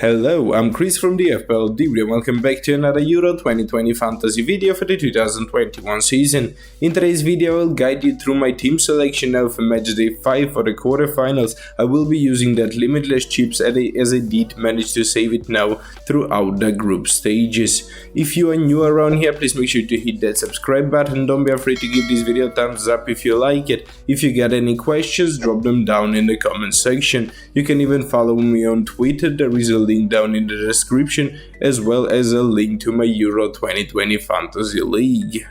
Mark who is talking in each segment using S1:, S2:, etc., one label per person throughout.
S1: Hello, I'm Chris from the FPL and welcome back to another Euro 2020 fantasy video for the 2021 season. In today's video I'll guide you through my team selection now for matchday 5 for the quarterfinals. I will be using that limitless chips as I did manage to save it now throughout the group stages. If you are new around here, please make sure to hit that subscribe button. Don't be afraid to give this video a thumbs up if you like it. If you got any questions, drop them down in the comment section. You can even follow me on Twitter. There is a link down in the description, as well as a link to my Euro 2020 Fantasy League.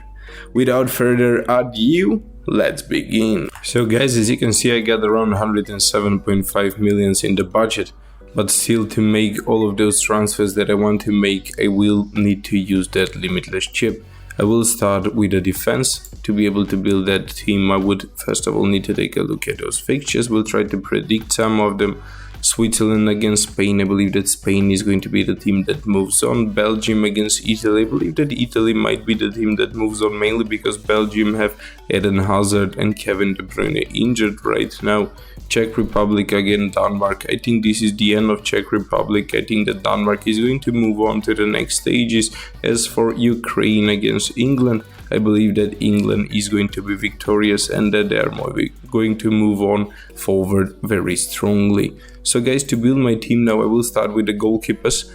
S1: Without further ado, let's begin. So guys, as you can see, I got around 107.5 millions in the budget, but still to make all of those transfers that I want to make, I will need to use that limitless chip. I will start with a defense. To be able to build that team, I would first of all need to take a look at those fixtures. We'll try to predict some of them. Switzerland against Spain, I believe that Spain is going to be the team that moves on. Belgium against Italy, I believe that Italy might be the team that moves on, mainly because Belgium have Eden Hazard and Kevin De Bruyne injured right now. Czech Republic against Denmark, I think this is the end of Czech Republic. I think that Denmark is going to move on to the next stages. As for Ukraine against England, I believe that England is going to be victorious and that they are going to move on forward very strongly. So guys, to build my team now, I will start with the goalkeepers.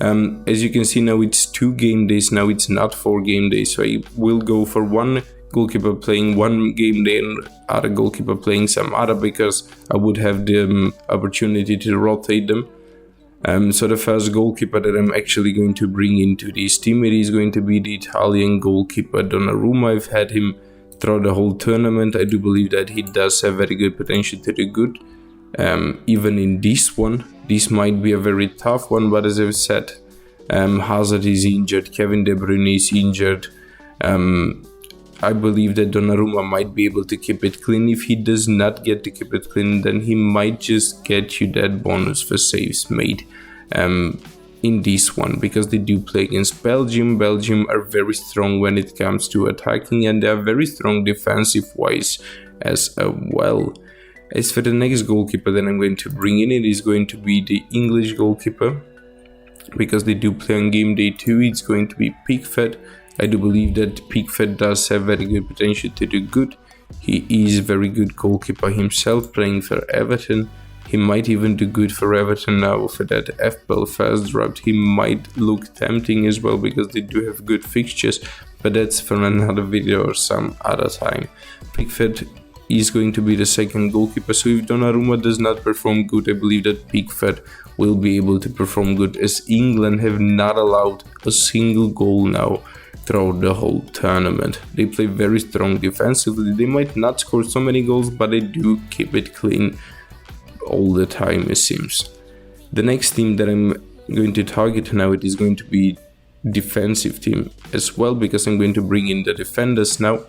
S1: As you can see now, it's 2 game days now, it's not 4 game days, so I will go for one goalkeeper playing one game day and other goalkeeper playing some other, because I would have the opportunity to rotate them. So the first goalkeeper that I'm actually going to bring into this team, it is going to be the Italian goalkeeper Donnarumma. I've had him throughout the whole tournament. I do believe that he does have very good potential to do good. Even in this one, this might be a very tough one, but as I've said, Hazard is injured, Kevin De Bruyne is injured. I believe that Donnarumma might be able to keep it clean. If he does not get to keep it clean, then he might just get you that bonus for saves made in this one, because they do play against Belgium. Belgium are very strong when it comes to attacking, and they are very strong defensive wise as well. As for the next goalkeeper that I'm going to bring in, it is going to be the English goalkeeper, because they do play on game day 2. It's going to be Pickford. I do believe that Pickford does have very good potential to do good. He is a very good goalkeeper himself, playing for Everton. He might even do good for Everton now for that FPL first draft. He might look tempting as well, because they do have good fixtures, but that's for another video or some other time. Pickford is going to be the second goalkeeper, so if Donnarumma does not perform good, I believe that Pickford will be able to perform good, as England have not allowed a single goal now throughout the whole tournament. They play very strong defensively. They might not score so many goals, but they do keep it clean all the time, it seems. The next team that I'm going to target now, it is going to be defensive team as well, because I'm going to bring in the defenders now.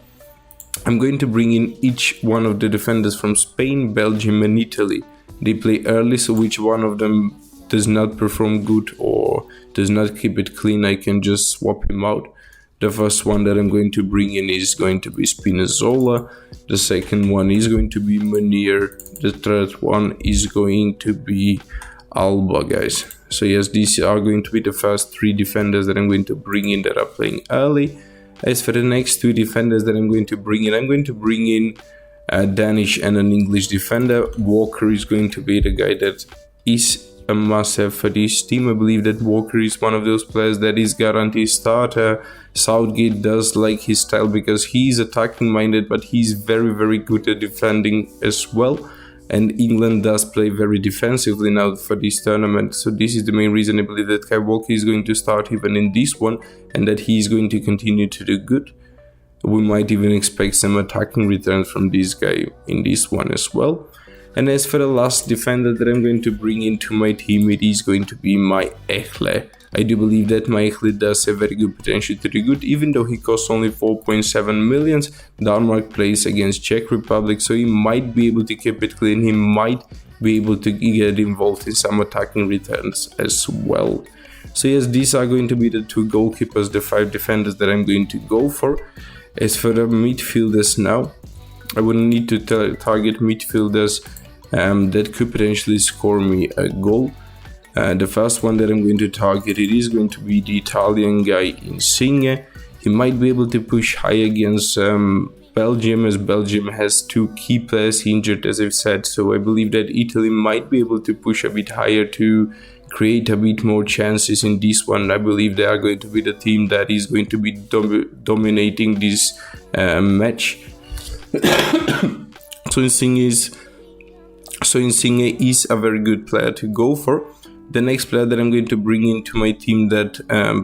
S1: I'm going to bring in each one of the defenders from Spain, Belgium and Italy. They play early, so which one of them does not perform good or does not keep it clean, I can just swap him out. The first one that I'm going to bring in is going to be Spinazzola. The second one is going to be Meunier. The third one is going to be Alba, guys. So yes, these are going to be the first 3 defenders that I'm going to bring in that are playing early. As for the next 2 defenders that I'm going to bring in, I'm going to bring in a Danish and an English defender. Walker is going to be the guy that is a must-have for this team. I believe that Walker is one of those players that is guaranteed starter. Southgate does like his style, because he's attacking minded, but he's very, very good at defending as well. And England does play very defensively now for this tournament, so this is the main reason I believe that Kyle Walker is going to start even in this one, and that he is going to continue to do good. We might even expect some attacking returns from this guy in this one as well. And as for the last defender that I'm going to bring into my team, it is going to be my Echle. I do believe that my Echle does have very good potential to do good, even though he costs only 4.7 millions. Denmark plays against Czech Republic, so he might be able to keep it clean. He might be able to get involved in some attacking returns as well. So yes, these are going to be the 2 goalkeepers, the 5 defenders that I'm going to go for. As for the midfielders now, I would need to target midfielders that could potentially score me a goal. The first one that I'm going to target, it is going to be the Italian guy Insigne. He might be able to push high against Belgium, as Belgium has 2 key players injured, as I've said. So I believe that Italy might be able to push a bit higher to create a bit more chances in this one. I believe they are going to be the team that is going to be dominating this match. So Insigne is a very good player to go for. The next player that I'm going to bring into my team that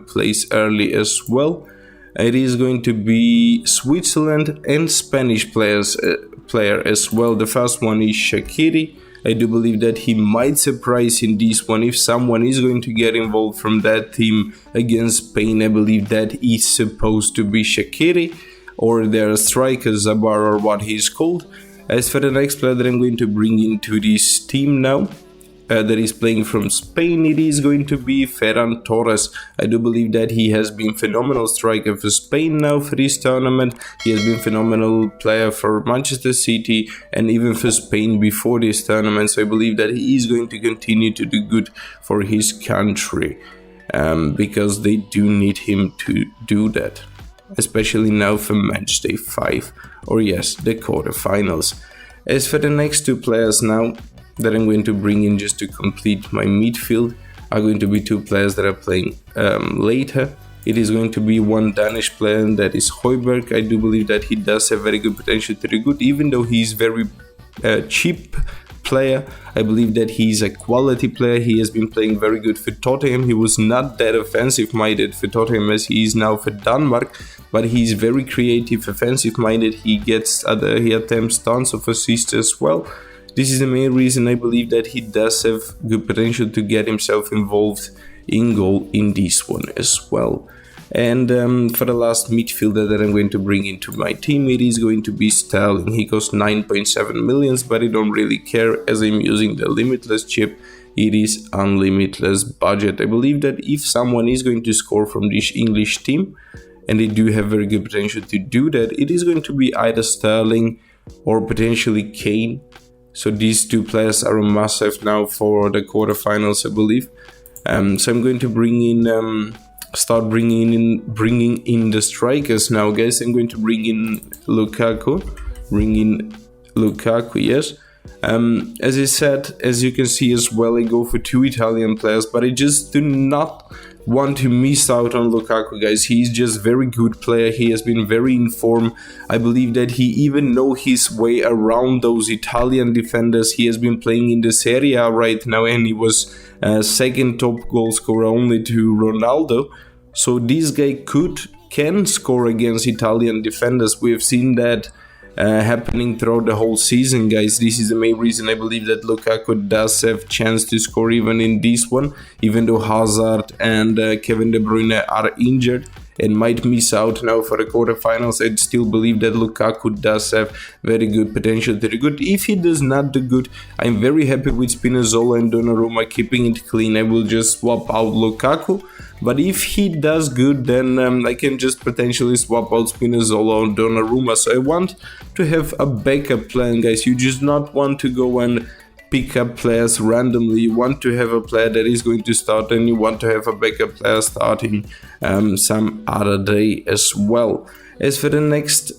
S1: plays early as well, it is going to be Switzerland and Spanish player as well. The first one is Shakiri. I do believe that he might surprise in this one. If someone is going to get involved from that team against Spain, I believe that is supposed to be Shakiri, or their striker Zabar, or what he's called. As for the next player that I'm going to bring into this team now, that is playing from Spain, it is going to be Ferran Torres. I do believe that he has been phenomenal striker for Spain now for this tournament. He has been phenomenal player for Manchester City and even for Spain before this tournament. So I believe that he is going to continue to do good for his country, because they do need him to do that, especially now for matchday 5, or yes, the quarterfinals. As for the next 2 players now that I'm going to bring in just to complete my midfield, are going to be 2 players that are playing later. It is going to be one Danish player, and that is Højbjerg. I do believe that he does have very good potential to do good, even though he's very cheap player. I believe that he's a quality player. He has been playing very good for Tottenham. He was not that offensive minded for Tottenham as he is now for Denmark, but he's very creative, offensive minded. He attempts tons of assists as well. This is the main reason I believe that he does have good potential to get himself involved in goal in this one as well. And for the last midfielder that I'm going to bring into my team, it is going to be Sterling. He costs 9.7 millions, but I don't really care as I'm using the Limitless chip. It is unlimitless budget. I believe that if someone is going to score from this English team, and they do have very good potential to do that, it is going to be either Sterling or potentially Kane. So these 2 players are a must-have now for the quarterfinals, I believe. So I'm going to bringing in the strikers now, guys. I'm going to bring in Lukaku. Yes. As I said, as you can see as well, I go for 2 Italian players, but I just do not want to miss out on Lukaku, guys. He's just very good player. He has been very in form. I believe that he even know his way around those Italian defenders. He has been playing in the Serie A right now, and he was second top goal scorer only to Ronaldo. So this guy can score against Italian defenders. We have seen that happening throughout the whole season, guys. This is the main reason I believe that Lukaku does have chance to score even in this one, even though Hazard and Kevin De Bruyne are injured and might miss out now for the quarterfinals. I still believe that Lukaku does have very good potential to do good. If he does not do good, I'm very happy with Spinazzola and Donnarumma keeping it clean. I will just swap out Lukaku. But if he does good, then I can just potentially swap out Spinazzola and Donnarumma. So I want to have a backup plan, guys. You just not want to go and pick up players randomly. You want to have a player that is going to start, and you want to have a backup player starting some other day as well. As for the next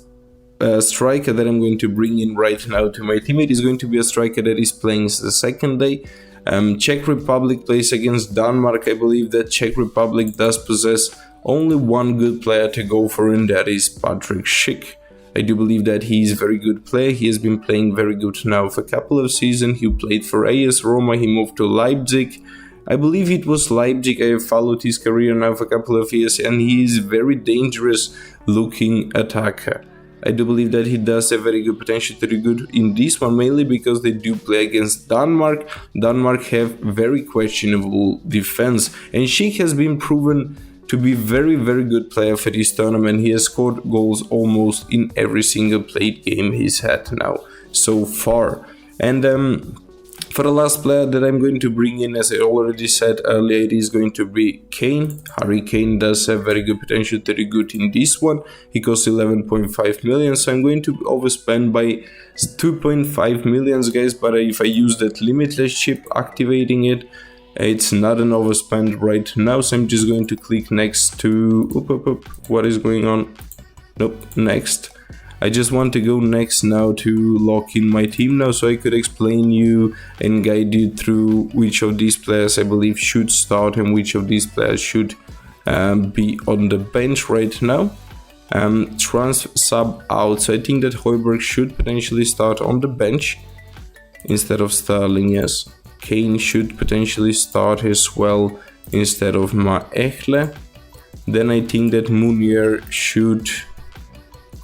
S1: striker that I'm going to bring in right now to my team, it is going to be a striker that is playing the second day. Czech Republic plays against Denmark. I believe that Czech Republic does possess only one good player to go for, and that is Patrick Schick. I do believe that he is a very good player. He has been playing very good now for a couple of seasons. He played for AS Roma, he moved to Leipzig. I believe it was Leipzig. I have followed his career now for a couple of years, and he is a very dangerous looking attacker. I do believe that he does have very good potential to do good in this one, mainly because they do play against Denmark. Denmark have very questionable defense, and Schick has been proven to be very good player for this tournament. He has scored goals almost in every single played game he's had now so far. And for the last player that I'm going to bring in, as I already said earlier, it is going to be Kane. Harry Kane does have very good potential to do good in this one. He costs 11.5 million, so I'm going to overspend by 2.5 million, guys. But if I use that limitless chip, activating it, It's not an overspend right now, so I'm just going to click next to... What is going on? Nope, next. I just want to go next now to lock in my team now, so I could explain you and guide you through which of these players I believe should start and which of these players should be on the bench right now. Sub out, so I think that Højbjerg should potentially start on the bench instead of Sterling, yes. Kane should potentially start as well instead of Maechle. Then I think that Munier should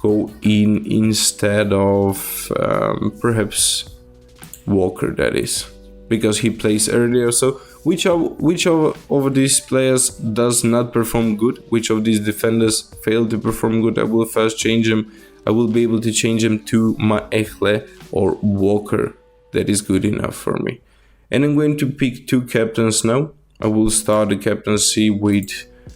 S1: go in instead of perhaps Walker, that is, because he plays earlier. So which of these players does not perform good, which of these defenders fail to perform good, I will first change them. I will be able to change them to Maechle or Walker. That is good enough for me. And I'm going to pick two captains now. I will start the captaincy with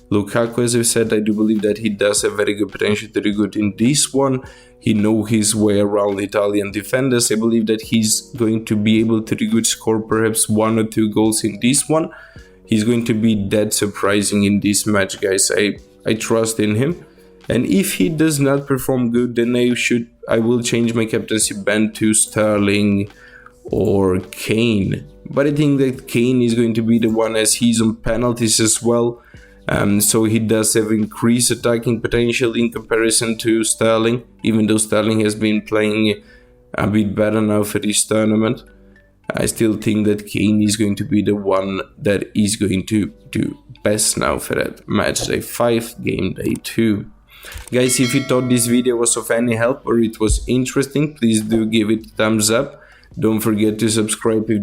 S1: Lukaku. As I said, I do believe that he does have very good potential to do good in this one. He knows his way around Italian defenders. I believe that he's going to be able to do good, score perhaps 1 or 2 goals in this one. He's going to be that surprising in this match, guys. I trust in him. And if he does not perform good, then I will change my captaincy band to Sterling or Kane. But I think that Kane is going to be the one, as he's on penalties as well. So he does have increased attacking potential in comparison to Sterling, even though Sterling has been playing a bit better now for this tournament. I still think that Kane is going to be the one that is going to do best now for that matchday 5, game day 2. Guys, if you thought this video was of any help or it was interesting, please do give it a thumbs up. Don't forget to subscribe if that